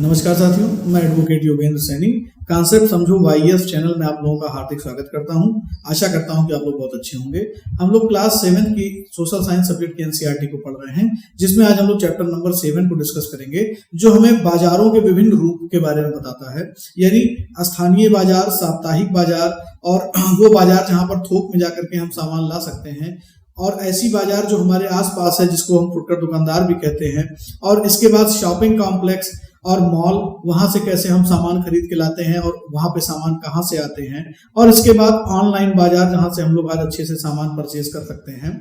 नमस्कार साथियों, मैं एडवोकेट योगेंद्र सैनी कॉन्सेप्ट समझो वाईएस चैनल में आप लोगों का हार्दिक स्वागत करता हूं। आशा करता हूं कि आप लोग बहुत अच्छे होंगे। हम लोग क्लास 7 की सोशल साइंस सब्जेक्ट की एनसीईआरटी को पढ़ रहे हैं, जिसमें आज हम लोग चैप्टर नंबर 7 को डिस्कस करेंगे, जो हमें बाजारों के विभिन्न रूप के बारे में बताता है। यानी स्थानीय बाजार, साप्ताहिक बाजार और वो बाजार जहां पर थोक में जाकर के हम सामान ला सकते हैं, और ऐसी बाजार जो हमारे आसपास है जिसको हम फुटकर दुकानदार भी कहते हैं। और इसके बाद शॉपिंग कॉम्प्लेक्स और मॉल, वहां से कैसे हम सामान खरीद के लाते हैं और वहां पे सामान कहाँ से आते हैं। और इसके बाद ऑनलाइन बाजार, जहां से हम लोग आज अच्छे से सामान परचेज कर सकते हैं।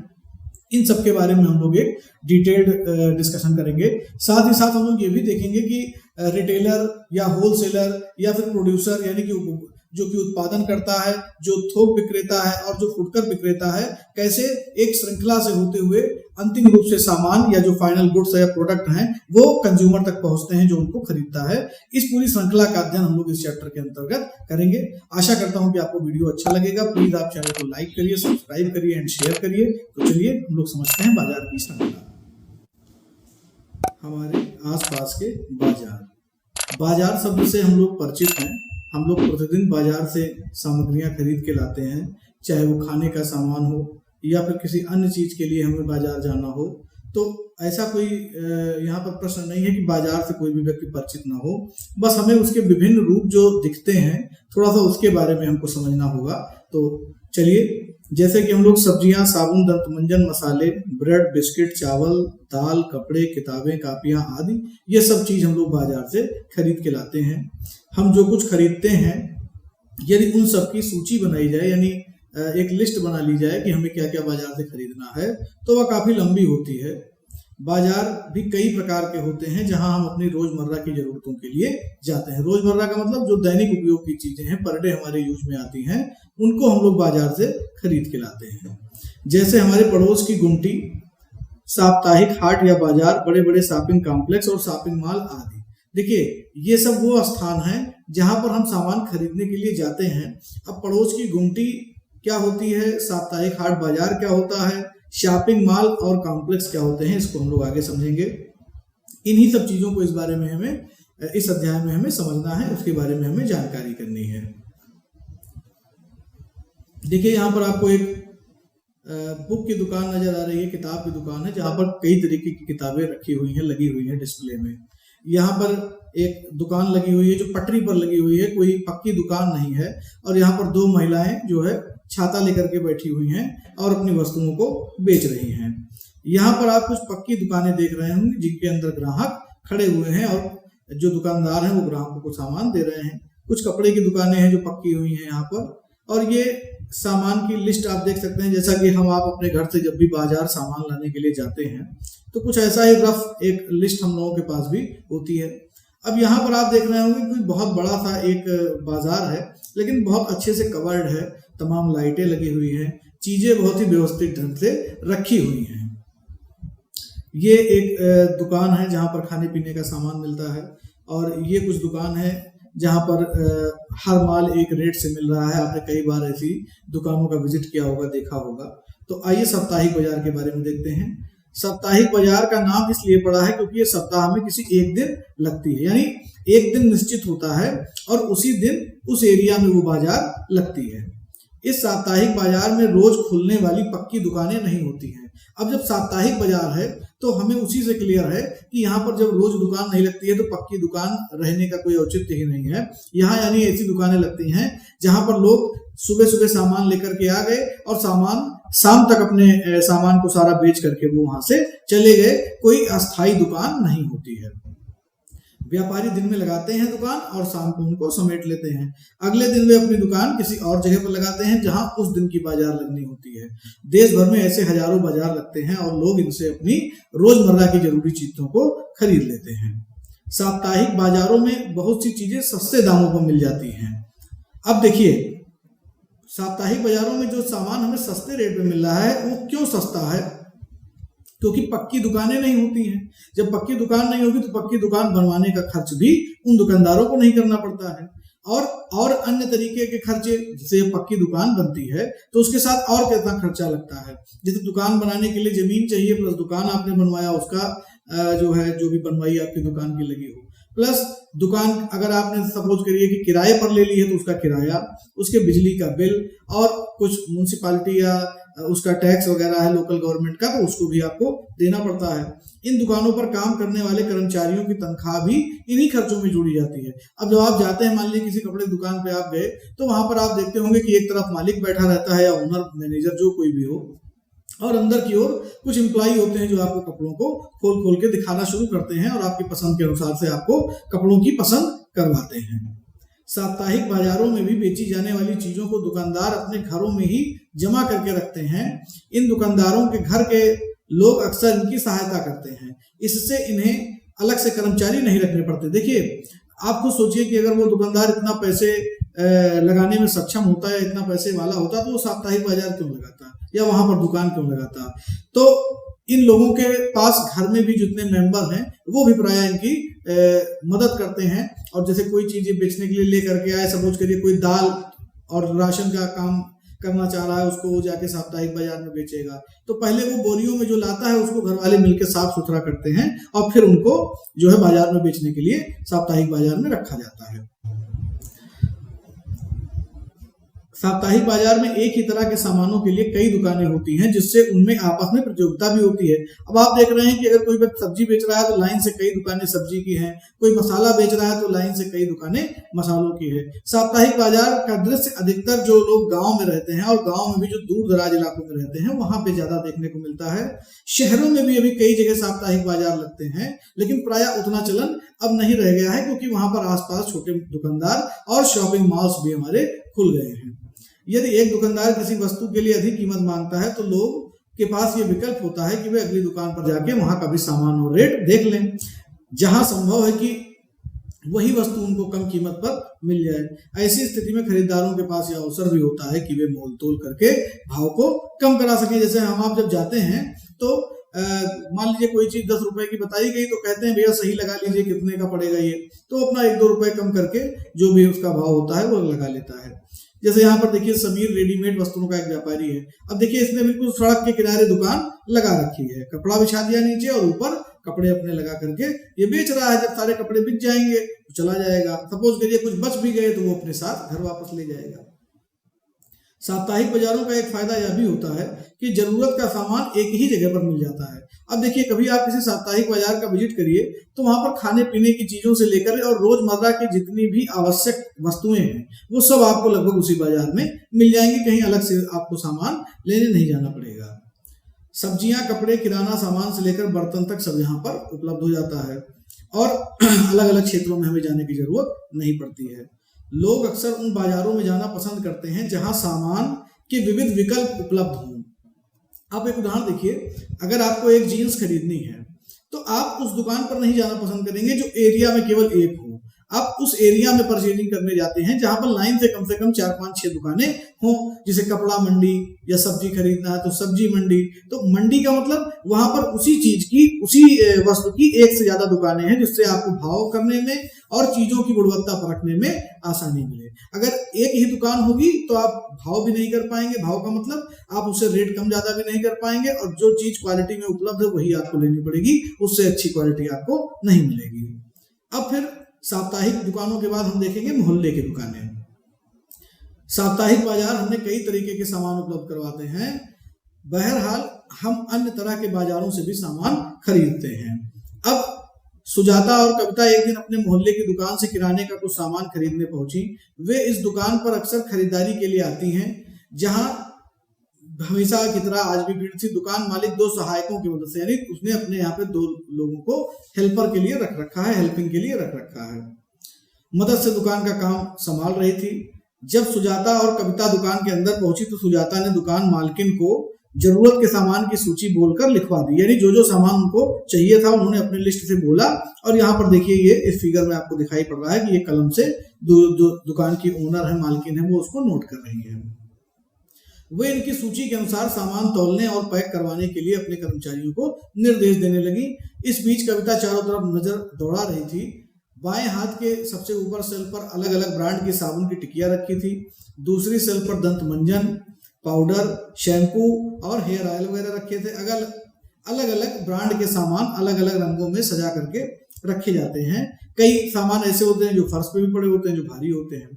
इन सब के बारे में हम लोग एक डिटेल्ड डिस्कशन करेंगे। साथ ही साथ हम लोग ये भी देखेंगे कि रिटेलर या होलसेलर या फिर प्रोड्यूसर, यानी कि जो कि उत्पादन करता है, जो थोक विक्रेता है और जो फुटकर विक्रेता है, कैसे एक श्रृंखला से होते हुए अंतिम रूप से सामान या जो फाइनल गुड्स या प्रोडक्ट हैं वो कंज्यूमर तक पहुंचते हैं जो उनको खरीदता है। इस पूरी श्रृंखला का अध्ययन हम लोग इस चैप्टर के अंतर्गत करेंगे। आशा करता हूं कि आपको वीडियो अच्छा लगेगा। प्लीज आप चैनल को लाइक करिए, सब्सक्राइब करिए एंड शेयर करिए। तो चलिए हम लोग समझते हैं बाजार की श्रृंखला। हमारे आसपास के बाजार शब्द से हम लोग परिचित हैं। हम लोग प्रतिदिन बाजार से सामग्रियां खरीद के लाते हैं, चाहे वो खाने का सामान हो या फिर किसी अन्य चीज के लिए हमें बाजार जाना हो। तो ऐसा कोई यहाँ पर प्रश्न नहीं है कि बाजार से कोई भी व्यक्ति परिचित ना हो। बस हमें उसके विभिन्न रूप जो दिखते हैं, थोड़ा सा उसके बारे में हमको समझना होगा। तो चलिए, जैसे कि हम लोग सब्जियां, साबुन, दंतमंजन, मसाले, ब्रेड, बिस्किट, चावल, दाल, कपड़े, किताबें, कापियां आदि, ये सब चीज हम लोग बाजार से खरीद के लाते हैं। हम जो कुछ खरीदते हैं, यदि उन सब की सूची बनाई जाए, यानी एक लिस्ट बना ली जाए कि हमें क्या क्या बाजार से खरीदना है, तो वह काफी लंबी होती है। बाजार भी कई प्रकार के होते हैं जहां हम अपनी रोजमर्रा की जरूरतों के लिए जाते हैं। रोजमर्रा का मतलब जो दैनिक उपयोग की चीजें हैं, पर डे हमारे यूज में आती हैं, उनको हम लोग बाजार से खरीद के लाते हैं। जैसे हमारे पड़ोस की गुमटी, साप्ताहिक हाट या बाजार, बड़े बड़े शॉपिंग कॉम्प्लेक्स और शॉपिंग मॉल आदि। देखिए, ये सब वो स्थान हैं जहां पर हम सामान खरीदने के लिए जाते हैं। अब पड़ोस की गुमटी क्या होती है, साप्ताहिक हाट बाजार क्या होता है, शॉपिंग मॉल और कॉम्प्लेक्स क्या होते हैं, इसको हम लोग आगे समझेंगे। इन्हीं सब चीजों को इस बारे में हमें, इस अध्याय में हमें समझना है, उसके बारे में हमें जानकारी करनी है। देखिए, यहाँ पर आपको एक बुक की दुकान नजर आ रही है, किताब की दुकान है, जहां पर कई तरीके की किताबें रखी हुई हैं, लगी हुई हैं डिस्प्ले में। यहाँ पर एक दुकान लगी हुई है जो पटरी पर लगी हुई है, कोई पक्की दुकान नहीं है। और यहाँ पर दो महिलाएं जो है छाता लेकर के बैठी हुई हैं और अपनी वस्तुओं को बेच रही हैं। यहाँ पर आप कुछ पक्की दुकानें देख रहे होंगे जिनके अंदर ग्राहक खड़े हुए हैं और जो दुकानदार हैं वो ग्राहकों को सामान दे रहे हैं। कुछ कपड़े की दुकानें हैं जो पक्की हुई हैं यहाँ पर, और ये सामान की लिस्ट आप देख सकते हैं। जैसा कि हम आप अपने घर से जब भी बाजार सामान लाने के लिए जाते हैं तो कुछ ऐसा ही रफ एक लिस्ट हम लोगों के पास भी होती है। अब यहाँ पर आप देख रहे होंगे कि बहुत बड़ा सा एक बाजार है, लेकिन बहुत अच्छे से कवर्ड है, तमाम लाइटें लगी हुई हैं, चीजें बहुत ही व्यवस्थित ढंग से रखी हुई हैं। ये एक दुकान है जहाँ पर खाने पीने का सामान मिलता है, और ये कुछ दुकान है जहाँ पर हर माल एक रेट से मिल रहा है। आपने कई बार ऐसी दुकानों का विजिट किया होगा, देखा होगा। तो आइए साप्ताहिक बाजार के बारे में देखते हैं। साप्ताहिक बाजार का नाम इसलिए पड़ा है क्योंकि ये सप्ताह में किसी एक दिन लगती है, यानी एक दिन निश्चित होता है और उसी दिन उस एरिया में वो बाजार लगती है। इस साप्ताहिक बाजार में रोज खुलने वाली पक्की दुकानें नहीं होती हैं। अब जब साप्ताहिक बाजार है तो हमें उसी से क्लियर है कि यहाँ पर जब रोज दुकान नहीं लगती है तो पक्की दुकान रहने का कोई औचित्य ही नहीं है। यहाँ यानी ऐसी दुकानें लगती हैं जहां पर लोग सुबह सुबह सामान लेकर के आ गए और सामान शाम तक अपने सामान को सारा बेच करके वो वहां से चले गए। कोई अस्थायी दुकान नहीं होती है। व्यापारी दिन में लगाते हैं दुकान और शाम को उनको समेट लेते हैं। अगले दिन वे अपनी दुकान किसी और जगह पर लगाते हैं जहां उस दिन की बाजार लगनी होती है। देश भर में ऐसे हजारों बाजार लगते हैं और लोग इनसे अपनी रोजमर्रा की जरूरी चीजों को खरीद लेते हैं। साप्ताहिक बाजारों में बहुत सी चीजें सस्ते दामों पर मिल जाती हैं। अब देखिए, साप्ताहिक बाजारों में जो सामान हमें सस्ते रेट पे मिल रहा है वो क्यों सस्ता है? क्योंकि पक्की दुकानें नहीं होती हैं। जब पक्की दुकान नहीं होगी तो पक्की दुकान बनवाने का खर्च भी उन दुकानदारों को नहीं करना पड़ता है, और अन्य तरीके के खर्चे, जैसे पक्की दुकान बनती है तो उसके साथ और कितना खर्चा लगता है। जैसे दुकान बनाने के लिए जमीन चाहिए, प्लस दुकान आपने बनवाया, उसका जो भी बनवाई आपकी दुकान की लगी हो, प्लस दुकान अगर आपने सपोज करिए कि किराए पर ले ली है तो उसका किराया, उसके बिजली का बिल और कुछ म्यूनसिपालिटी या उसका टैक्स वगैरह है लोकल गवर्नमेंट का, तो उसको भी आपको देना पड़ता है। इन दुकानों पर काम करने वाले कर्मचारियों की तनख्वाह भी इन्हीं खर्चों में जुड़ी जाती है। अब जब आप जाते हैं, मान लीजिए किसी कपड़े दुकान पे आप गए, तो वहां पर आप देखते होंगे कि एक तरफ मालिक बैठा रहता है या ओनर, मैनेजर, जो कोई भी हो, और अंदर की ओर कुछ एम्प्लॉई होते हैं जो आपको कपड़ों को खोल खोल के दिखाना शुरू करते हैं और आपकी पसंद के अनुसार से आपको कपड़ों की पसंद करवाते हैं। साप्ताहिक बाजारों में भी बेची जाने वाली चीजों को दुकानदार अपने घरों में ही जमा करके रखते हैं। इन दुकानदारों के घर के लोग अक्सर इनकी सहायता करते हैं, इससे इन्हें अलग से कर्मचारी नहीं रखने पड़ते। देखिए, आप खुद सोचिए कि अगर वो दुकानदार इतना पैसे लगाने में सक्षम होता है, इतना पैसे वाला होता, तो वो साप्ताहिक बाजार क्यों लगाता या वहां पर दुकान क्यों लगाता। तो इन लोगों के पास घर में भी जितने मेंबर हैं वो भी प्राय इनकी मदद करते हैं। और जैसे कोई चीज बेचने के लिए लेकर के आए, सपोज करिए कोई दाल और राशन का काम करना चाह रहा है, उसको वो जाके साप्ताहिक बाजार में बेचेगा, तो पहले वो बोरियों में जो लाता है उसको घर वाले मिलकर साफ सुथरा करते हैं और फिर उनको जो है बाजार में बेचने के लिए साप्ताहिक बाजार में रखा जाता है। साप्ताहिक बाजार में एक ही तरह के सामानों के लिए कई दुकानें होती हैं, जिससे उनमें आपस में प्रतियोगिता भी होती है। अब आप देख रहे हैं कि अगर कोई व्यक्ति सब्जी बेच रहा है तो लाइन से कई दुकानें सब्जी की हैं, कोई मसाला बेच रहा है तो लाइन से कई दुकानें मसालों की है। साप्ताहिक बाजार का दृश्य अधिकतर जो लोग गांव में रहते हैं और गांव में भी जो दूर दराज इलाकों में रहते हैं वहां पे ज्यादा देखने को मिलता है। शहरों में भी अभी कई जगह साप्ताहिक बाजार लगते हैं, लेकिन प्रायः उतना चलन अब नहीं रह गया है, क्योंकि वहां पर आसपास छोटे दुकानदार और शॉपिंग मॉल्स भी हमारे खुल गए हैं। यदि एक दुकानदार किसी वस्तु के लिए अधिक कीमत मांगता है तो लोग के पास ये विकल्प होता है कि वे अगली दुकान पर जाके वहां का भी सामान और रेट देख लें, जहां संभव है कि वही वस्तु उनको कम कीमत पर मिल जाए। ऐसी स्थिति में खरीदारों के पास यह अवसर भी होता है कि वे मोल तोल करके भाव को कम करा सके। जैसे हम आप जब जाते हैं तो मान लीजिए कोई चीज 10 रुपए की बताई गई तो कहते हैं भैया सही लगा लीजिए, कितने का पड़ेगा ये, तो अपना 1-2 रुपए कम करके जो भी उसका भाव होता है वो लगा लेता है। जैसे यहाँ पर देखिए समीर रेडीमेड वस्त्रों का एक व्यापारी है। अब देखिए इसने बिल्कुल सड़क के किनारे दुकान लगा रखी है, कपड़ा बिछा दिया नीचे और ऊपर कपड़े अपने लगा करके ये बेच रहा है। जब सारे कपड़े बिक जाएंगे तो चला जाएगा, सपोज करिए कुछ बच भी गए तो वो अपने साथ घर वापस ले जाएगा। साप्ताहिक बाजारों का एक फायदा यह भी होता है कि जरूरत का सामान एक ही जगह पर मिल जाता है। अब देखिए कभी आप किसी साप्ताहिक बाजार का विजिट करिए तो वहां पर खाने पीने की चीजों से लेकर और रोजमर्रा की जितनी भी आवश्यक वस्तुएं हैं वो सब आपको लगभग उसी बाजार में मिल जाएंगी, कहीं अलग से आपको सामान लेने नहीं जाना पड़ेगा। सब्जियां, कपड़े, किराना सामान से लेकर बर्तन तक सब यहाँ पर उपलब्ध हो जाता है और अलग अलग क्षेत्रों में हमें जाने की जरूरत नहीं पड़ती है। लोग अक्सर उन बाजारों में जाना पसंद करते हैं जहां सामान के विविध विकल्प उपलब्ध हों। आप एक उदाहरण देखिए, अगर आपको एक जीन्स खरीदनी है तो आप उस दुकान पर नहीं जाना पसंद करेंगे जो एरिया में केवल एक हो। आप उस एरिया में परचेजिंग करने जाते हैं जहां पर लाइन से कम 4-5-6 दुकानें हों। जैसे कपड़ा मंडी या सब्जी खरीदना है तो सब्जी मंडी, तो मंडी का मतलब वहां पर उसी चीज की, उसी वस्तु की एक से ज्यादा दुकानें हैं, जिससे आपको भाव करने में और चीजों की गुणवत्ता परखने में आसानी मिले। अगर एक ही दुकान होगी तो आप भाव भी नहीं कर पाएंगे, भाव का मतलब आप उससे रेट कम ज्यादा भी नहीं कर पाएंगे और जो चीज क्वालिटी में उपलब्ध है वही आपको लेनी पड़ेगी, उससे अच्छी क्वालिटी आपको नहीं मिलेगी। अब फिर साप्ताहिक दुकानों के बाद हम देखेंगे मोहल्ले की दुकानें। साप्ताहिक बाजार हमें कई तरीके के सामान उपलब्ध करवाते हैं। बहरहाल हम अन्य तरह के बाजारों से भी सामान खरीदते हैं। अब सुजाता और कविता एक दिन अपने मोहल्ले की दुकान से किराने का कुछ सामान खरीदने पहुंची। वे इस दुकान पर अक्सर खरीदारी के लिए आती हैं, जहां हमेशा की तरह आज भी भीड़ थी। दुकान मालिक 2 सहायकों की मदद से, यानी उसने अपने यहाँ पे 2 लोगों को हेल्पर के लिए रख रखा है, हेल्पिंग के लिए रख रखा है, मदद से दुकान का काम संभाल रही थी। जब सुजाता और कविता दुकान के अंदर पहुंची तो सुजाता ने दुकान मालकिन को जरूरत के सामान की सूची बोलकर लिखवा दी, यानी जो जो सामान उनको चाहिए था उन्होंने अपने लिस्ट से बोला। और यहाँ पर देखिए ये इस फिगर में आपको दिखाई पड़ रहा है कि ये कलम से दुकान की ओनर है, मालकिन है, वो उसको नोट कर रही है। वे इनकी सूची के अनुसार सामान तौलने और पैक करवाने के लिए अपने कर्मचारियों को निर्देश देने लगी। इस बीच कविता चारों तरफ नजर दौड़ा रही थी। बाएं हाथ के सबसे ऊपर सेल्फ पर अलग अलग ब्रांड की साबुन की टिकिया रखी थी। दूसरी सेल्फ पर दंत मंजन, पाउडर, शैम्पू और हेयर ऑयल वगैरह रखे थे। अलग अलग ब्रांड के सामान अलग अलग रंगों में सजा करके रखे जाते हैं। कई सामान ऐसे होते हैं जो फर्श पे भी पड़े होते हैं, जो भारी होते हैं।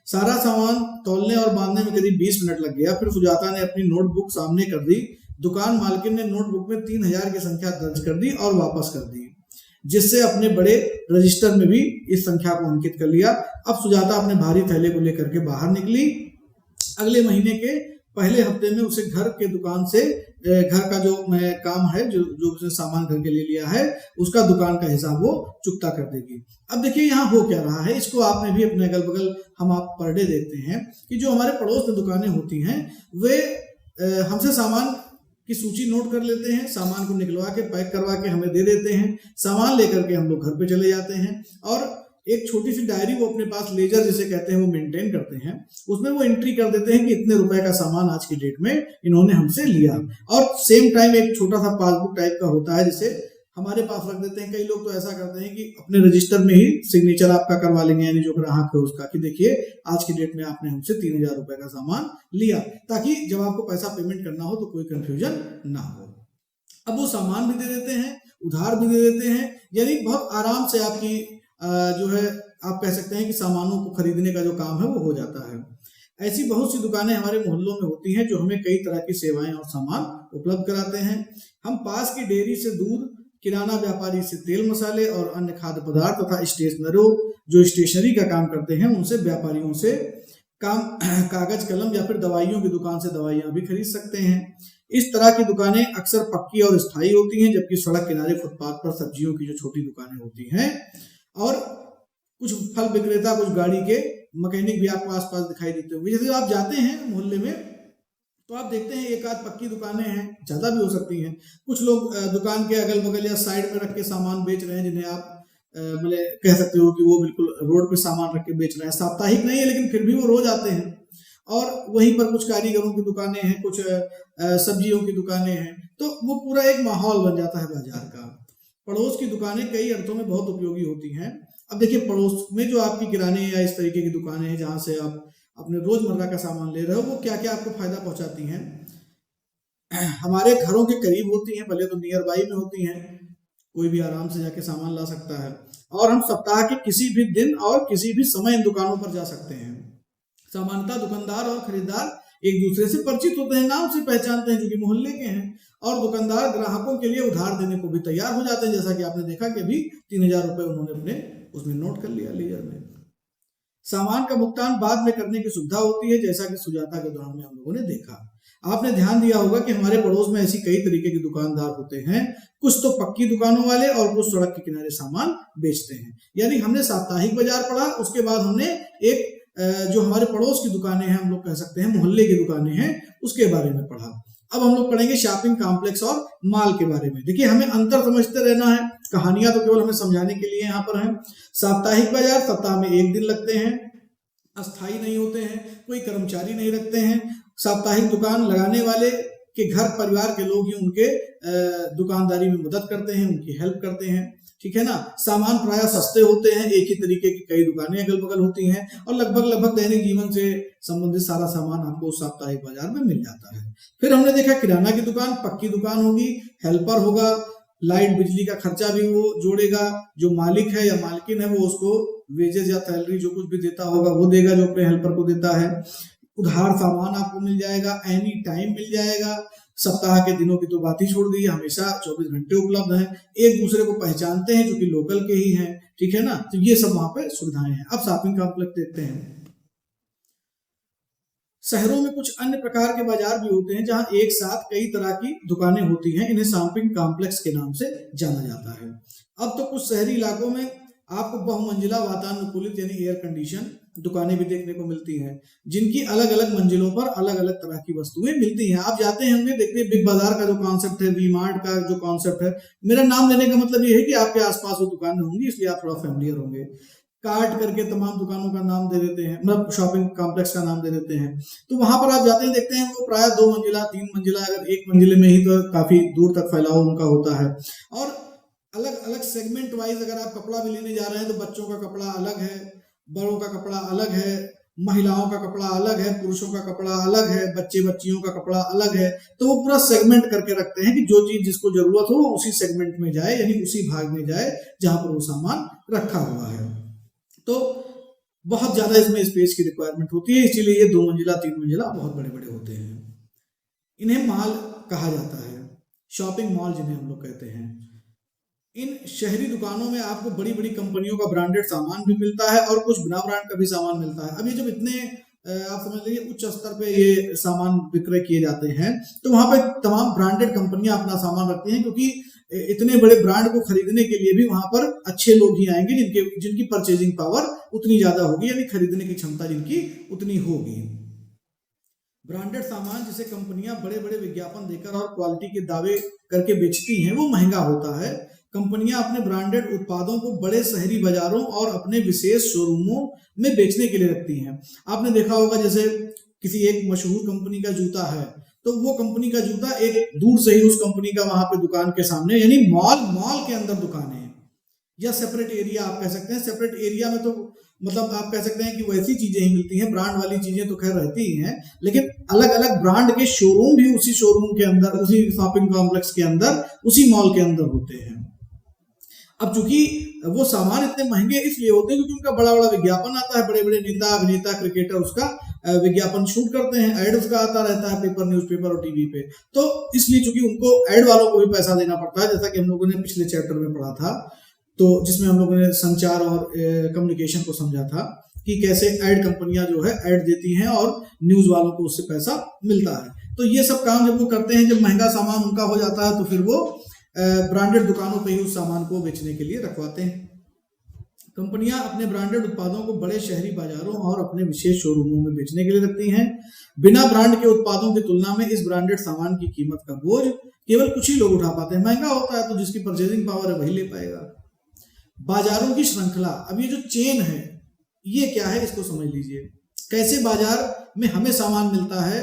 सारा सामान तौलने और बांधने में करीब 20 मिनट लग गया। फिर सुजाता ने अपनी नोटबुक सामने कर दी। दुकान मालकिन ने नोटबुक में 3000 की संख्या दर्ज कर दी और वापस कर दी, जिससे अपने बड़े रजिस्टर में भी इस संख्या को अंकित कर लिया। अब सुजाता अपने भारी थैले को लेकर के बाहर निकली। अगले महीने के पहले हफ्ते में उसे घर के दुकान से घर का जो काम है, जो उसने सामान घर के लिए लिया है, उसका दुकान का हिसाब वो चुकता कर देगी। अब देखिए यहाँ हो क्या रहा है, इसको आपने भी अपने अगल बगल हम आप पर डे देखते हैं कि जो हमारे पड़ोस में दुकानें होती हैं वे हमसे सामान की सूची नोट कर लेते हैं, सामान को निकलवा के पैक करवा के हमें दे देते हैं। सामान लेकर के हम लोग घर पे चले जाते हैं और एक छोटी सी डायरी वो अपने पास लेजर जिसे कहते हैं वो मेंटेन करते हैं। उसमें वो एंट्री कर देते हैं कि इतने रुपए का सामान आज की डेट में इन्होंने हमसे लिया। और सेम टाइम एक छोटा सा पासबुक टाइप का होता है जिसे हमारे पास रख देते हैं। कई लोग तो ऐसा करते हैं कि अपने रजिस्टर में ही सिग्नेचर आपका करवा लेंगे, यानी जो ग्राहक है उसका, कि देखिए आज की डेट में आपने हमसे 3000 रुपए का सामान लिया, ताकि जब आपको पैसा पेमेंट करना हो तो कोई कंफ्यूजन ना हो। अब वो सामान भी दे देते हैं, उधार भी दे देते हैं, यानी बहुत आराम से आपकी जो है आप कह सकते हैं कि सामानों को खरीदने का जो काम है वो हो जाता है। ऐसी बहुत सी दुकानें हमारे मोहल्लों में होती हैं जो हमें कई तरह की सेवाएं और सामान उपलब्ध कराते हैं। हम पास की डेयरी से दूध, किराना व्यापारी से तेल मसाले और अन्य खाद्य पदार्थ तथा स्टेशनरों जो स्टेशनरी का काम करते हैं उनसे, व्यापारियों से कागज कलम या फिर दवाइयों की दुकान से दवाइयां भी खरीद सकते हैं। इस तरह की दुकानें अक्सर पक्की और स्थायी होती हैं, जबकि सड़क किनारे फुटपाथ पर सब्जियों की जो छोटी दुकानें होती हैं और कुछ फल विक्रेता, कुछ गाड़ी के मैकेनिक भी आपको आसपास दिखाई देते होंगे। जैसे आप जाते हैं मोहल्ले में तो आप देखते हैं एक आध पक्की दुकानें हैं, ज्यादा भी हो सकती हैं। कुछ लोग दुकान के अगल बगल या साइड में रख के सामान बेच रहे हैं, जिन्हें आप मतलब कह सकते हो कि वो बिल्कुल रोड पे सामान रख के बेच रहे हैं। साप्ताहिक नहीं है लेकिन फिर भी वो रोज आते हैं। और वहीं पर कुछ कारीगरों की दुकानें हैं, कुछ सब्जियों की दुकानें हैं, तो वो पूरा एक माहौल बन जाता है बाजार का। पड़ोस की दुकानें कई अर्थों में बहुत उपयोगी होती हैं। अब देखिए पड़ोस में जो आपकी किराने या इस तरीके की दुकानें हैं जहां से आप अपने रोजमर्रा का सामान ले रहे हो, वो क्या क्या आपको फायदा पहुंचाती हैं। हमारे घरों के करीब होती हैं, पहले तो नियर बाई में होती हैं, कोई भी आराम से जाके सामान ला सकता है। और हम सप्ताह के किसी भी दिन और किसी भी समय इन दुकानों पर जा सकते हैं। सामान्यतः दुकानदार और खरीदार एक दूसरे से परिचित होते हैं, नाम से पहचानते हैं, जो कि मोहल्ले के हैं। और दुकानदार ग्राहकों के लिए उधार देने को भी तैयार हो जाते हैं, जैसा कि आपने देखा कि अभी 3000 रुपए उन्होंने अपने उसमें नोट कर लिया लेजर में। सामान का भुगतान बाद में करने की सुविधा होती है, जैसा कि सुजाता के उदाहरण में हम लोगों ने देखा। आपने ध्यान दिया होगा कि हमारे पड़ोस में ऐसी कई तरीके के दुकानदार होते हैं, कुछ तो पक्की दुकानों वाले और कुछ सड़क के किनारे सामान बेचते हैं। यानी हमने साप्ताहिक बाजार पढ़ा, उसके बाद हमने एक जो हमारे पड़ोस की दुकानें हैं, हम लोग कह सकते हैं मोहल्ले की दुकानें हैं, उसके बारे में पढ़ा। अब हम लोग पढ़ेंगे शॉपिंग कॉम्प्लेक्स और मॉल के बारे में। देखिए हमें अंतर समझते रहना है, कहानियां तो केवल हमें समझाने के लिए यहाँ पर हैं। साप्ताहिक बाजार सप्ताह में एक दिन लगते हैं, अस्थायी नहीं होते हैं, कोई कर्मचारी नहीं रखते हैं। साप्ताहिक दुकान लगाने वाले के घर परिवार के लोग ही उनके दुकानदारी में मदद करते हैं, उनकी हेल्प करते हैं, ठीक है ना। सामान प्रायः सस्ते होते हैं, एक ही तरीके की कई दुकानें अगल बगल होती हैं और लगभग दैनिक जीवन से संबंधित सारा सामान आपको साप्ताहिक बाजार में मिल जाता है। फिर हमने देखा किराना की दुकान पक्की दुकान होगी, हेल्पर होगा, लाइट बिजली का खर्चा भी वो जोड़ेगा, जो मालिक है या मालकिन है वो उसको वेजेस या सैलरी जो कुछ भी देता होगा वो देगा, जो अपने हेल्पर को देता है। उधार सामान आपको मिल जाएगा, एनी टाइम मिल जाएगा। सप्ताह के दिनों की तो बात ही छोड़ दी, हमेशा 24 घंटे उपलब्ध हैं। एक दूसरे को पहचानते हैं जो कि लोकल के ही हैं, ठीक है ना। तो ये सब वहां पे सुविधाएं हैं। अब शॉपिंग कॉम्प्लेक्स देखते हैं। शहरों में कुछ अन्य प्रकार के बाजार भी होते हैं जहां एक साथ कई तरह की दुकानें होती हैं, इन्हें शॉपिंग कॉम्प्लेक्स के नाम से जाना जाता है। अब तो कुछ शहरी इलाकों में आपको बहुमंजिला वातानुकूलित यानी एयर कंडीशन दुकानें भी देखने को मिलती हैं, जिनकी अलग अलग मंजिलों पर अलग अलग तरह की वस्तुएं मिलती हैं। आप जाते हैं होंगे, देखते हैं बिग बाजार का जो कॉन्सेप्ट है, वी मार्ट का जो कॉन्सेप्ट है। मेरा नाम लेने का मतलब ये है कि आपके आसपास वो दुकानें होंगी, इसलिए आप थोड़ा फैमिलियर होंगे। कार्ट करके तमाम दुकानों का नाम दे देते हैं, मतलब शॉपिंग कॉम्प्लेक्स का नाम दे देते हैं। तो वहां पर आप जाते हैं, देखते हैं वो प्राय 2 मंजिला 3 मंजिला, अगर एक मंजिले में ही तो काफी दूर तक फैलाव उनका होता है। और अलग अलग सेगमेंट वाइज अगर आप कपड़ा भी लेने जा रहे हैं तो बच्चों का कपड़ा अलग है, बड़ों का कपड़ा अलग है, महिलाओं का कपड़ा अलग है, पुरुषों का कपड़ा अलग है, बच्चे बच्चियों का कपड़ा अलग है। तो वो पूरा सेगमेंट करके रखते हैं कि जो चीज जिसको जरूरत हो वो उसी सेगमेंट में जाए, यानी उसी भाग में जाए जहां पर वो सामान रखा हुआ है। तो बहुत ज्यादा इसमें स्पेस की रिक्वायरमेंट होती है, इसीलिए ये 2 मंजिला 3 मंजिला बहुत बड़े बड़े होते हैं। इन्हें मॉल कहा जाता है, शॉपिंग मॉल जिन्हें हम लोग कहते हैं। इन शहरी दुकानों में आपको बड़ी बड़ी कंपनियों का ब्रांडेड सामान भी मिलता है और कुछ बिना ब्रांड का भी सामान मिलता है। अब ये जब इतने आप समझ लीजिए उच्च स्तर पे ये सामान विक्रय किए जाते हैं, तो वहां पे तमाम ब्रांडेड कंपनियां अपना सामान रखती हैं, क्योंकि इतने बड़े ब्रांड को खरीदने के लिए भी वहां पर अच्छे लोग ही आएंगे जिनकी परचेजिंग पावर उतनी ज्यादा होगी, यानी खरीदने की क्षमता जिनकी उतनी होगी। ब्रांडेड सामान जिसे कंपनियां बड़े बड़े विज्ञापन देकर और क्वालिटी के दावे करके बेचती हैं वो महंगा होता है। कंपनियां अपने ब्रांडेड उत्पादों को बड़े शहरी बाजारों और अपने विशेष शोरूमों में बेचने के लिए रखती हैं। आपने देखा होगा जैसे किसी एक मशहूर कंपनी का जूता है, तो वो कंपनी का जूता एक दूर से ही उस कंपनी का वहां पे दुकान के सामने, यानी मॉल के अंदर दुकान है, या सेपरेट एरिया आप कह सकते हैं। सेपरेट एरिया में तो मतलब आप कह सकते हैं कि वैसी चीजें ही मिलती हैं, ब्रांड वाली चीजें तो खैर रहती ही हैं, लेकिन अलग अलग ब्रांड के शोरूम भी उसी शोरूम के अंदर, उसी शॉपिंग कॉम्प्लेक्स के अंदर, उसी मॉल के अंदर होते हैं। अब चूंकि वो सामान इतने महंगे इसलिए होते हैं क्योंकि उनका बड़ा बड़ा विज्ञापन आता है, बड़े बड़े नेता अभिनेता क्रिकेटर उसका विज्ञापन शूट करते हैं, ऐड उसका आता रहता है पेपर, न्यूज़पेपर और टीवी पे। तो इसलिए चूंकि उनको ऐड वालों को भी पैसा देना पड़ता है, जैसा कि हम लोगों ने पिछले चैप्टर में पढ़ा था, तो जिसमें हम लोगों ने संचार और कम्युनिकेशन को समझा था कि कैसे ऐड कंपनियां जो है ऐड देती हैं और न्यूज वालों को उससे पैसा मिलता है। तो ये सब काम जब वो करते हैं, जब महंगा सामान उनका हो जाता है, तो फिर वो ब्रांडेड दुकानों पे ही उस सामान को बेचने के लिए रखवाते हैं। कंपनियां अपने ब्रांडेड उत्पादों को बड़े शहरी बाजारों और अपने विशेष शोरूमों में बेचने के लिए रखती हैं। बिना ब्रांड के उत्पादों की तुलना में इस ब्रांडेड सामान की कीमत का बोझ केवल कुछ ही लोग उठा पाते हैं। महंगा होता है तो जिसकी परचेजिंग पावर है वही ले पाएगा। बाजारों की श्रृंखला, अब ये जो चेन है ये क्या है, इसको समझ लीजिए। कैसे बाजार में हमें सामान मिलता है,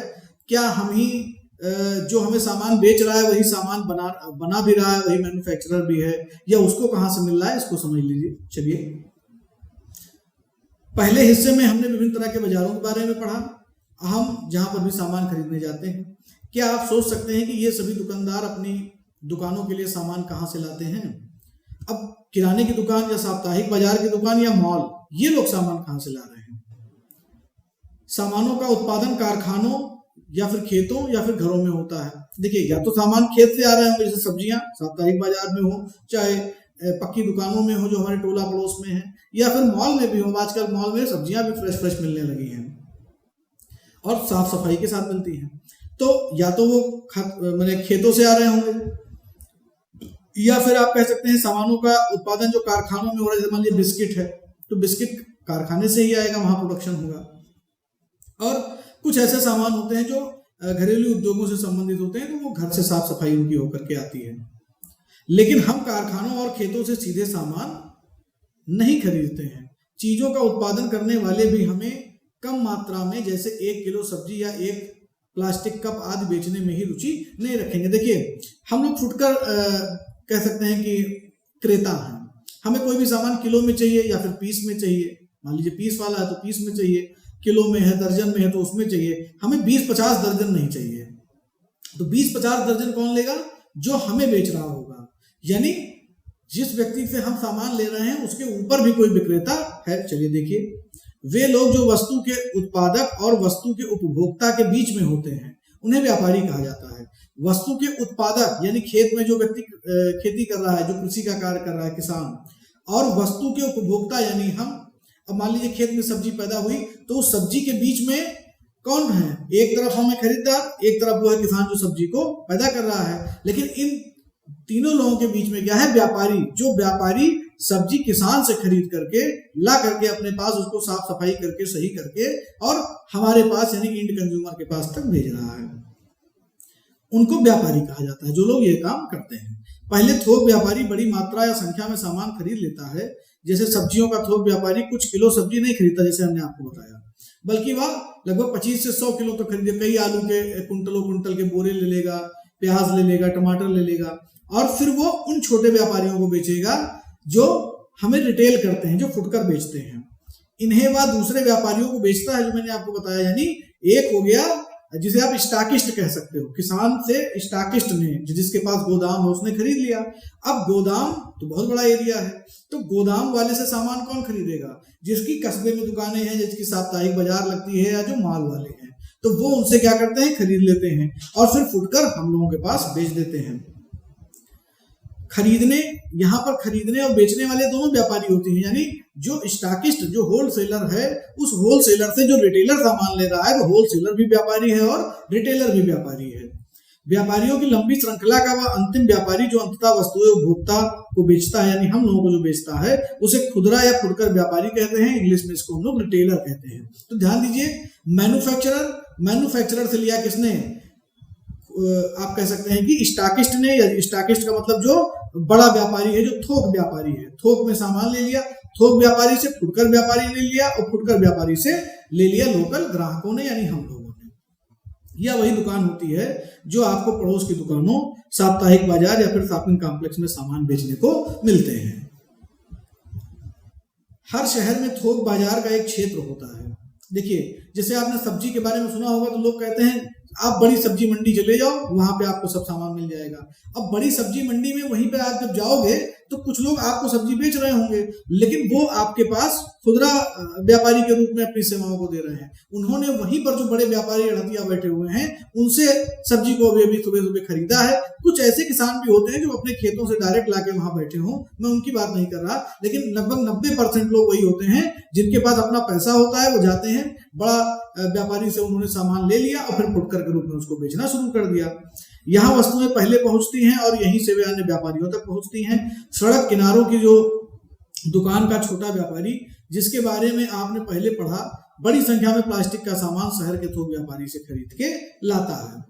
क्या हम ही जो हमें सामान बेच रहा है वही सामान बना भी रहा है, वही मैन्युफैक्चरर भी है, या उसको कहां से मिल रहा है, इसको समझ लीजिए। चलिए, पहले हिस्से में हमने विभिन्न तरह के बाजारों के बारे में पढ़ा। हम जहां पर भी सामान खरीदने जाते हैं, क्या आप सोच सकते हैं कि ये सभी दुकानदार अपनी दुकानों के लिए सामान कहां से लाते हैं? अब किराने की दुकान या साप्ताहिक बाजार की दुकान या मॉल, ये लोग सामान कहां से ला रहे हैं? सामानों का उत्पादन कारखानों या फिर खेतों या फिर घरों में होता है। देखिए, या तो सामान खेत से आ रहे होंगे, जैसे सब्जियां साप्ताहिक बाजार में हो, चाहे पक्की दुकानों में हो जो हमारे टोला पड़ोस में है, या फिर मॉल में भी हो। आजकल मॉल में सब्जियां भी फ्रेश मिलने लगी हैं और साफ सफाई के साथ मिलती हैं। तो या तो वो मैंने खेतों से आ रहे होंगे, या फिर आप कह सकते हैं सामानों का उत्पादन जो कारखानों में हो रहा है। जैसे मान लीजिए बिस्किट है, तो बिस्किट कारखाने से ही आएगा, वहां प्रोडक्शन होगा। और कुछ ऐसे सामान होते हैं जो घरेलू उद्योगों से संबंधित होते हैं, तो वो घर से साफ सफाई उनकी होकर के आती है। लेकिन हम कारखानों और खेतों से सीधे सामान नहीं खरीदते हैं। चीजों का उत्पादन करने वाले भी हमें कम मात्रा में, जैसे 1 किलो सब्जी या 1 प्लास्टिक कप आदि बेचने में ही रुचि नहीं रखेंगे। देखिए, हम लोग फुटकर कह सकते हैं कि क्रेता हैं। हमें कोई भी सामान किलो में चाहिए या फिर पीस में चाहिए। मान लीजिए पीस वाला है तो पीस में चाहिए, किलो में है, दर्जन में है तो उसमें चाहिए। हमें 20-50 दर्जन नहीं चाहिए। तो 20-50 दर्जन कौन लेगा? जो हमें बेच रहा होगा, यानी जिस व्यक्ति से हम सामान ले रहे हैं उसके ऊपर भी कोई विक्रेता है। चलिए देखिए, वे लोग जो वस्तु के उत्पादक और वस्तु के उपभोक्ता के बीच में होते हैं उन्हें व्यापारी कहा जाता है। वस्तु के उत्पादक यानी खेत में जो व्यक्ति खेती कर रहा है, जो कृषि का कार्य कर रहा है, किसान, और वस्तु के उपभोक्ता यानी हम। अब मान लीजिए खेत में सब्जी पैदा हुई तो उस सब्जी के बीच में कौन है? एक तरफ हमें खरीदार, एक तरफ वो है किसान जो सब्जी को पैदा कर रहा है। लेकिन इन तीनों लोगों के बीच में क्या है? व्यापारी। जो व्यापारी सब्जी किसान से खरीद करके ला करके अपने पास उसको साफ सफाई करके सही करके और हमारे पास यानी इंड कंज्यूमर के पास तक भेज रहा है, उनको व्यापारी कहा जाता है, जो लोग ये काम करते हैं। पहले थोक व्यापारी बड़ी मात्रा या संख्या में सामान खरीद लेता है। जैसे सब्जियों का थोक व्यापारी कुछ किलो सब्जी नहीं खरीदता, जैसे हमने आपको बताया, बल्कि वह लगभग 25 से 100 किलो तो खरीदे। कई आलू के कुंटल के बोरे ले लेगा, प्याज ले लेगा, टमाटर ले लेगा, और फिर वो उन छोटे व्यापारियों को बेचेगा जो हमें रिटेल करते हैं, जो फुटकर बेचते हैं। इन्हें वह दूसरे व्यापारियों को बेचता है, जो मैंने आपको बताया। यानी एक हो गया जिसे आप स्टॉकिस्ट कह सकते हो, किसान से स्टॉकिस्ट ने, जिसके पास गोदाम है उसने खरीद लिया। अब गोदाम तो बहुत बड़ा एरिया है, तो गोदाम वाले से सामान कौन खरीदेगा? जिसकी कस्बे में दुकानें हैं, जिसकी साप्ताहिक बाजार लगती है, या जो माल वाले हैं, तो वो उनसे क्या करते हैं, खरीद लेते हैं और फिर फुटकर हम लोगों के पास बेच देते हैं। खरीदने, यहाँ पर खरीदने और बेचने वाले दोनों व्यापारी होते हैं। यानी जो स्टॉकिस्ट, जो होलसेलर है, उस होलसेलर से जो रिटेलर सामान ले रहा है, वो होलसेलर भी व्यापारी है और रिटेलर भी व्यापारी है। व्यापारियों की लंबी श्रृंखला का वह अंतिम व्यापारी जो अंततः वस्तुएं उपभोक्ता को बेचता है, यानी हम लोगों को जो बेचता है, उसे खुदरा या फुटकर व्यापारी कहते हैं। इंग्लिश में इसको हम लोग रिटेलर कहते हैं। तो ध्यान दीजिए, मैन्युफैक्चरर से लिया किसने? आप कह सकते हैं कि स्टॉकिस्ट ने, या स्टॉकिस्ट का मतलब जो बड़ा व्यापारी है, जो थोक व्यापारी है, थोक में सामान ले लिया। थोक व्यापारी से फुटकर व्यापारी ले लिया और फुटकर व्यापारी से ले लिया लोकल ग्राहकों ने, यानी हम लोगों ने। यह वही दुकान होती है जो आपको पड़ोस की दुकानों, साप्ताहिक बाजार या फिर शॉपिंग कॉम्प्लेक्स में सामान बेचने को मिलते हैं। हर शहर में थोक बाजार का एक क्षेत्र होता है। देखिए, जैसे आपने सब्जी के बारे में सुना होगा, तो लोग कहते हैं आप बड़ी सब्जी मंडी चले जाओ, वहां पे आपको सब सामान मिल जाएगा। अब बड़ी सब्जी मंडी में वहीं पे आप जब जाओगे तो कुछ लोग आपको सब्जी बेच रहे होंगे, लेकिन वो आपके पास खुदरा व्यापारी के रूप में अपनी सेवाओं को दे रहे हैं। उन्होंने वहीं पर जो बड़े व्यापारी अड़तिया बैठे हुए हैं, उनसे सब्जी को अभी सुबह सुबह खरीदा है। कुछ ऐसे किसान भी होते हैं जो अपने खेतों से डायरेक्ट लाके वहां बैठे हों, मैं उनकी बात नहीं कर रहा, लेकिन लगभग 90% लोग वही होते हैं जिनके पास अपना पैसा होता है। वो जाते हैं, बड़ा व्यापारी से उन्होंने सामान ले लिया और फिर फुटकर के रूप में उसको बेचना शुरू कर दिया। यहाँ वस्तुएं पहले पहुंचती हैं और यहीं से वे अन्य व्यापारियों तक पहुंचती हैं। सड़क किनारों की जो दुकान का छोटा व्यापारी, जिसके बारे में आपने पहले पढ़ा, बड़ी संख्या में प्लास्टिक का सामान शहर के थोक व्यापारी से खरीद के लाता है।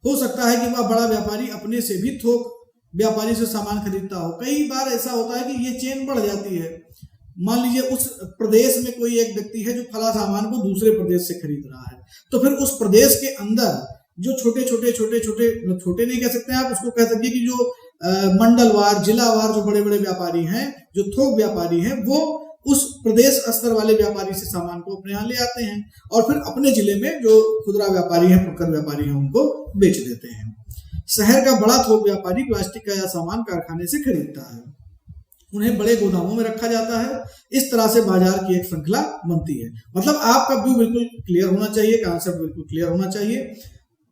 हो सकता है कि वह बड़ा व्यापारी अपने से भी थोक व्यापारी से सामान खरीदता हो। कई बार ऐसा होता है कि ये चेन बढ़ जाती है। मान लीजिए उस प्रदेश में कोई एक व्यक्ति है जो फला सामान को दूसरे प्रदेश से खरीद रहा है, तो फिर उस प्रदेश के अंदर जो छोटे छोटे नहीं कह सकते आप, उसको कह सकते हैं कि जो मंडलवार, जिलावार जो बड़े बड़े व्यापारी हैं, जो थोक व्यापारी हैं, वो उस प्रदेश स्तर वाले व्यापारी से सामान को अपने यहाँ ले आते हैं और फिर अपने जिले में जो खुदरा व्यापारी हैं, फुटकर व्यापारी हैं, उनको बेच देते हैं। शहर का बड़ा थोक व्यापारी प्लास्टिक का यह सामान कारखाने से खरीदता है, उन्हें बड़े गोदामों में रखा जाता है। इस तरह से बाजार की एक श्रृंखला बनती है। मतलब आपका व्यू बिल्कुल क्लियर होना चाहिए, कॉन्सेप्ट बिल्कुल क्लियर होना चाहिए।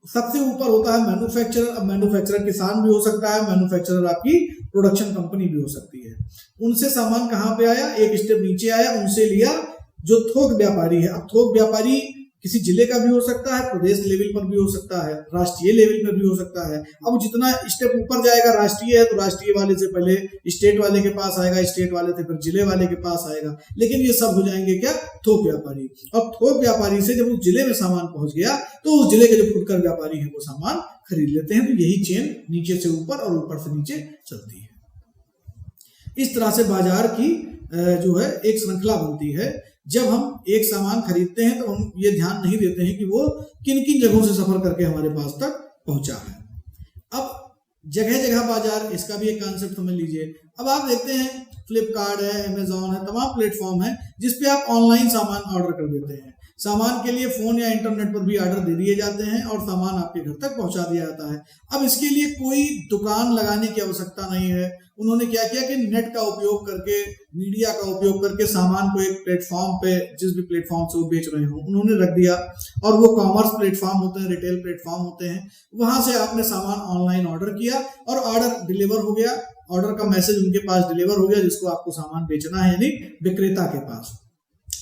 सबसे ऊपर होता है मैन्युफैक्चरर। अब मैन्युफैक्चरर किसान भी हो सकता है, मैन्युफैक्चरर आपकी प्रोडक्शन कंपनी भी हो सकती है। उनसे सामान कहाँ पे आया, एक स्टेप नीचे आया, उनसे लिया जो थोक व्यापारी है। अब थोक व्यापारी किसी जिले का भी हो सकता है, प्रदेश लेवल पर भी हो सकता है, राष्ट्रीय लेवल पर भी हो सकता है। अब जितना स्टेप ऊपर जाएगा, राष्ट्रीय है तो राष्ट्रीय वाले से पहले स्टेट वाले के पास आएगा, स्टेट वाले से फिर जिले वाले के पास आएगा, लेकिन ये सब हो जाएंगे क्या, थोक व्यापारी। और थोक व्यापारी से जब उस जिले में सामान पहुंच गया तो उस जिले के जो फुटकर व्यापारी है वो सामान खरीद लेते हैं। तो यही चेन नीचे से ऊपर और ऊपर से नीचे चलती है। इस तरह से बाजार की जो है एक श्रृंखला बनती है। जब हम एक सामान खरीदते हैं तो हम ये ध्यान नहीं देते हैं कि वो किन किन जगहों से सफर करके हमारे पास तक पहुंचा है। अब जगह जगह बाजार, इसका भी एक कॉन्सेप्ट समझ लीजिए। अब आप देखते हैं फ्लिपकार्ट है, अमेजॉन है, तमाम प्लेटफॉर्म है जिसपे आप ऑनलाइन सामान ऑर्डर कर देते हैं। सामान के लिए फोन या इंटरनेट पर भी ऑर्डर दे दिए जाते हैं और सामान आपके घर तक पहुंचा दिया जाता है। अब इसके लिए कोई दुकान लगाने की आवश्यकता नहीं है। उन्होंने क्या किया कि नेट का उपयोग करके, मीडिया का उपयोग करके सामान को एक प्लेटफॉर्म पे, जिस भी प्लेटफॉर्म से वो बेच रहे हो, उन्होंने रख दिया। और वो कॉमर्स प्लेटफॉर्म होते हैं, रिटेल प्लेटफॉर्म होते हैं, वहां से आपने सामान ऑनलाइन ऑर्डर किया और ऑर्डर डिलीवर हो गया। ऑर्डर का मैसेज उनके पास डिलीवर हो गया जिसको आपको सामान बेचना है, यानी विक्रेता के पास,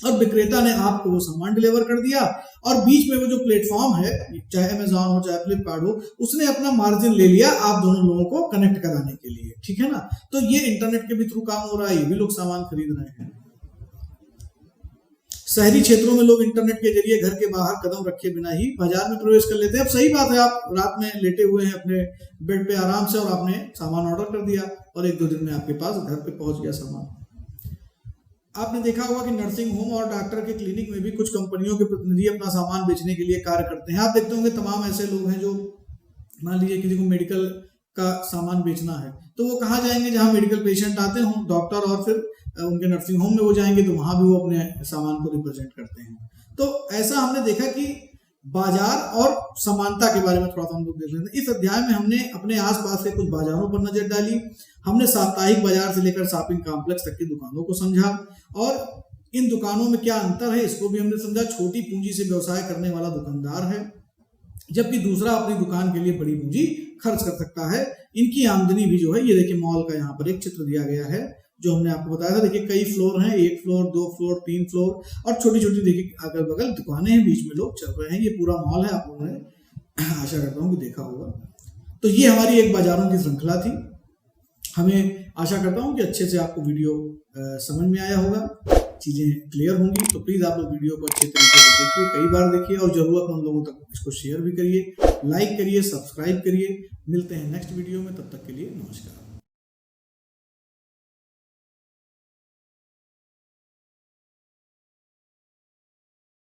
और विक्रेता ने आपको वो सामान डिलीवर कर दिया। और बीच में वो जो प्लेटफॉर्म है, चाहे अमेजॉन हो चाहे फ्लिपकार्ट हो, उसने अपना मार्जिन ले लिया आप दोनों लोगों को कनेक्ट कराने के लिए, ठीक है ना। तो ये इंटरनेट के भी थ्रू काम हो रहा है, ये भी लोग सामान खरीद रहे हैं। शहरी क्षेत्रों में लोग इंटरनेट के जरिए घर के बाहर कदम रखे बिना ही बाजार में प्रवेश कर लेते हैं। अब सही बात है, आप रात में लेटे हुए हैं अपने बेड पे आराम से और आपने सामान ऑर्डर कर दिया और 1-2 दिन में आपके पास घर पे पहुंच गया सामान। आपने देखा होगा कि नर्सिंग होम और डॉक्टर के क्लिनिक में भी कुछ कंपनियों के प्रतिनिधि अपना सामान बेचने के लिए कार्य करते हैं। आप देखते होंगे तमाम ऐसे लोग हैं जो, मान लीजिए किसी को मेडिकल का सामान बेचना है तो वो कहाँ जाएंगे, जहाँ मेडिकल पेशेंट आते हों, डॉक्टर और फिर उनके नर्सिंग होम में वो जाएंगे तो वहां भी वो अपने सामान को रिप्रेजेंट करते हैं। तो ऐसा हमने देखा कि बाजार और समानता के बारे में थोड़ा सा हम लोग देख लेते हैं। इस अध्याय में हमने अपने आसपास के कुछ बाजारों पर नजर डाली, हमने साप्ताहिक बाजार से लेकर शॉपिंग कॉम्प्लेक्स तक की दुकानों को समझा और इन दुकानों में क्या अंतर है इसको भी हमने समझा। छोटी पूंजी से व्यवसाय करने वाला दुकानदार है, जबकि दूसरा अपनी दुकान के लिए बड़ी पूंजी खर्च कर सकता है। इनकी आमदनी भी जो है, ये देखिए मॉल का यहाँ पर एक चित्र दिया गया है जो हमने आपको बताया था। देखिए कई फ्लोर हैं, 1 फ्लोर 2 फ्लोर 3 फ्लोर और छोटी छोटी देखिए अगल बगल दुकानें हैं, बीच में लोग चल रहे हैं। ये पूरा मॉल है, आप लोगों ने आशा करता हूँ कि देखा होगा। तो ये हमारी एक बाजारों की श्रृंखला थी। हमें आशा करता हूँ कि अच्छे से आपको वीडियो समझ में आया होगा, चीजें क्लियर होंगी। तो प्लीज आप लोग वीडियो को अच्छे तरीके से देखिए, कई बार देखिए और जरूरतमंद लोगों तक इसको शेयर भी करिए, लाइक करिए, सब्सक्राइब करिए। मिलते हैं नेक्स्ट वीडियो में, तब तक के लिए नमस्कार।